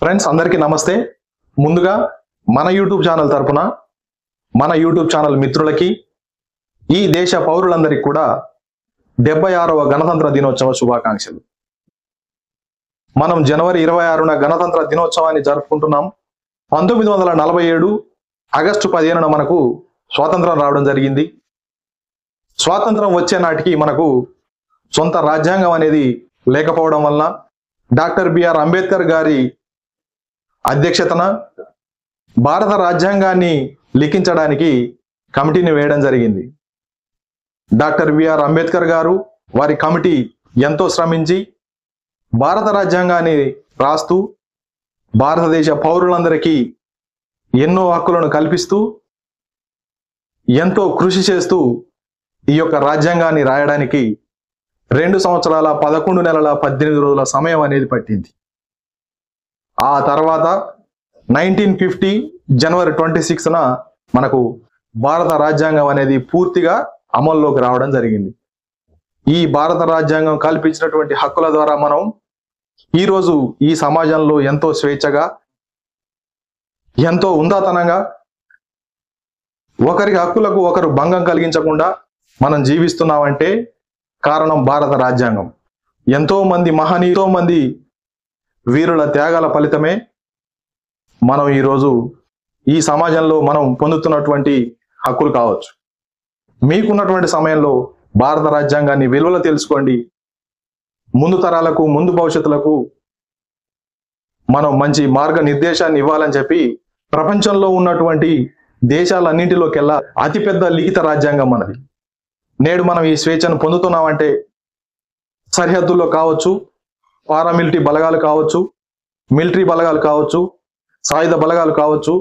Friends అందరికీ నమస్తే. ముందుగా మన యూట్యూబ్ ఛానల్ తరపున మన యూట్యూబ్ ఛానల్ మిత్రులకి ఈ దేశ పౌరులందరికీ కూడా 76వ గణతంత్ర దినోత్సవ శుభాకాంక్షలు. మనం జనవరి 26న గణతంత్ర దినోత్సవాన్ని జరుపుకుంటున్నాం. 1947 ఆగస్టు 15న మనకు స్వాతంత్రం రావడం జరిగింది. స్వాతంత్రం వచ్చే నాటికి మనకు సొంత రాజ్యాంగం అనేది లేకపోవడం వల్ల డాక్టర్ బిఆర్ అంబేద్కర్ గారి అధ్యక్షతన భారత రాజ్యాంగాన్ని లిఖించడానికి కమిటీని వేయడం జరిగింది. డాక్టర్ బిఆర్ అంబేద్కర్ గారు వారి కమిటీ ఎంతో శ్రమించి భారత రాజ్యాంగాన్ని రాస్తూ భారతదేశ పౌరులందరికీ ఎన్నో హక్కులను కల్పిస్తూ ఎంతో కృషి చేస్తూ ఈ యొక్క రాజ్యాంగాన్ని రాయడానికి 2 సంవత్సరాల 11 నెలల 18 రోజుల సమయం అనేది పట్టింది. ఆ తర్వాత 1950 జనవరి 26న మనకు భారత రాజ్యాంగం అనేది పూర్తిగా అమల్లోకి రావడం జరిగింది. ఈ భారత రాజ్యాంగం కల్పించినటువంటి హక్కుల ద్వారా మనం ఈరోజు ఈ సమాజంలో ఎంతో స్వేచ్ఛగా, ఎంతో ఉందాతనంగా, ఒకరి హక్కులకు ఒకరు భంగం కలిగించకుండా మనం జీవిస్తున్నామంటే కారణం భారత రాజ్యాంగం. ఎంతో మంది వీరుల త్యాగాల ఫలితమే మనం ఈరోజు ఈ సమాజంలో మనం పొందుతున్నటువంటి హక్కులు కావచ్చు. మీకున్నటువంటి సమయంలో భారత రాజ్యాంగాన్ని విలువలు తెలుసుకోండి. ముందు తరాలకు, ముందు భవిష్యత్తులకు మనం మంచి మార్గనిర్దేశాన్ని ఇవ్వాలని చెప్పి ప్రపంచంలో ఉన్నటువంటి దేశాలన్నింటిలోకెల్లా అతిపెద్ద లిఖిత రాజ్యాంగం మనది. నేడు మనం ఈ స్వేచ్ఛను పొందుతున్నామంటే సరిహద్దుల్లో కావచ్చు, పారామిలిటరీ బలగాలు కావచ్చు, మిలిటరీ బలగాలు కావచ్చు, సాయుధ బలగాలు కావచ్చు,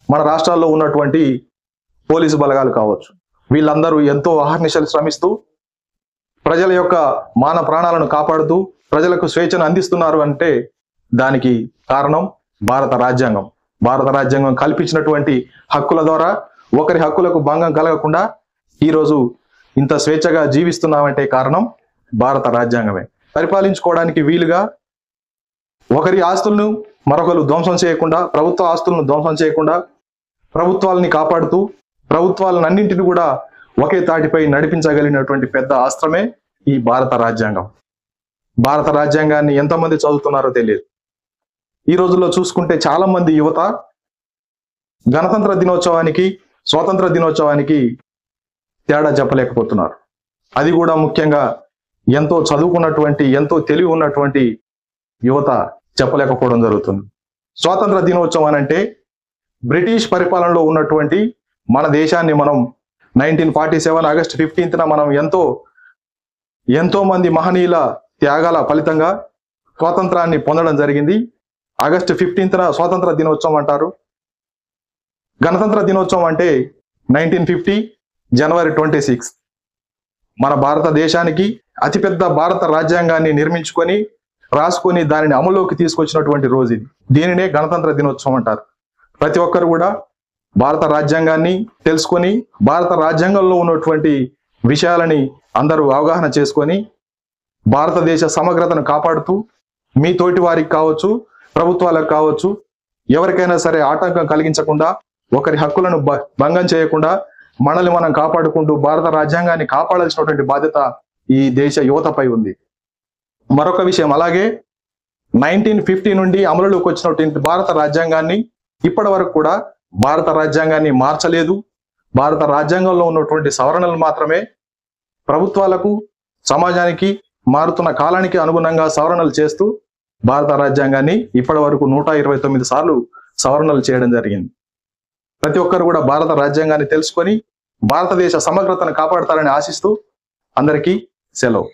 మన రాష్ట్రాల్లో ఉన్నటువంటి పోలీసు బలగాలు కావచ్చు, వీళ్ళందరూ ఎంతో అహర్నిశలు శ్రమిస్తూ ప్రజల యొక్క మాన ప్రాణాలను కాపాడుతూ ప్రజలకు స్వేచ్ఛను అందిస్తున్నారు అంటే దానికి కారణం భారత రాజ్యాంగం. భారత రాజ్యాంగం కల్పించినటువంటి హక్కుల ద్వారా ఒకరి హక్కులకు భంగం కలగకుండా ఈరోజు ఇంత స్వేచ్ఛగా జీవిస్తున్నామంటే కారణం భారత రాజ్యాంగమే. పరిపాలించుకోవడానికి వీలుగా ఒకరి ఆస్తులను మరొకరు ధ్వంసం చేయకుండా, ప్రభుత్వ ఆస్తులను ధ్వంసం చేయకుండా ప్రభుత్వాలని కాపాడుతూ ప్రభుత్వాలన్నింటినీ కూడా ఒకే తాటిపై నడిపించగలిగినటువంటి పెద్ద అస్త్రమే ఈ భారత రాజ్యాంగం. భారత రాజ్యాంగాన్ని ఎంతమంది చదువుతున్నారో తెలియదు. ఈ రోజుల్లో చూసుకుంటే చాలా మంది యువత గణతంత్ర దినోత్సవానికి, స్వాతంత్ర దినోత్సవానికి తేడా చెప్పలేకపోతున్నారు. అది కూడా ముఖ్యంగా ఎంతో చదువుకున్నటువంటి, ఎంతో తెలివి ఉన్నటువంటి యువత చెప్పలేకపోవడం జరుగుతుంది. స్వాతంత్ర దినోత్సవం అంటే బ్రిటిష్ పరిపాలనలో ఉన్నటువంటి మన దేశాన్ని మనం 1947 ఆగస్టు 15న మనం ఎంతో మంది మహనీయుల త్యాగాల ఫలితంగా స్వాతంత్రాన్ని పొందడం జరిగింది. ఆగస్టు 15న స్వాతంత్ర దినోత్సవం అంటారు. గణతంత్ర దినోత్సవం అంటే 1950 జనవరి 26 మన భారతదేశానికి అతిపెద్ద భారత రాజ్యాంగాన్ని నిర్మించుకొని రాసుకొని దానిని అమలులోకి తీసుకొచ్చినటువంటి రోజు ఇది. దీనినే గణతంత్ర దినోత్సవం అంటారు. ప్రతి ఒక్కరు కూడా భారత రాజ్యాంగాన్ని తెలుసుకొని భారత రాజ్యాంగంలో ఉన్నటువంటి విషయాలని అందరూ అవగాహన చేసుకొని భారతదేశ సమగ్రతను కాపాడుతూ మీ తోటి వారికి కావచ్చు, ప్రభుత్వాలకు కావచ్చు, ఎవరికైనా సరే ఆటంకం కలిగించకుండా, ఒకరి హక్కులను భంగం చేయకుండా మనల్ని మనం కాపాడుకుంటూ భారత రాజ్యాంగాన్ని కాపాడాల్సినటువంటి బాధ్యత ఈ దేశ యువతపై ఉంది. మరొక విషయం, అలాగే 1950 నుండి అమలులోకి వచ్చినటువంటి భారత రాజ్యాంగాన్ని ఇప్పటి వరకు కూడా భారత రాజ్యాంగాన్ని మార్చలేదు. భారత రాజ్యాంగంలో ఉన్నటువంటి సవరణలు మాత్రమే ప్రభుత్వాలకు, సమాజానికి, మారుతున్న కాలానికి అనుగుణంగా సవరణలు చేస్తూ భారత రాజ్యాంగాన్ని ఇప్పటి వరకు 129 సార్లు సవరణలు చేయడం జరిగింది. ప్రతి ఒక్కరు కూడా భారత రాజ్యాంగాన్ని తెలుసుకొని భారతదేశ సమగ్రతను కాపాడతారని ఆశిస్తూ అందరికీ సెలవు.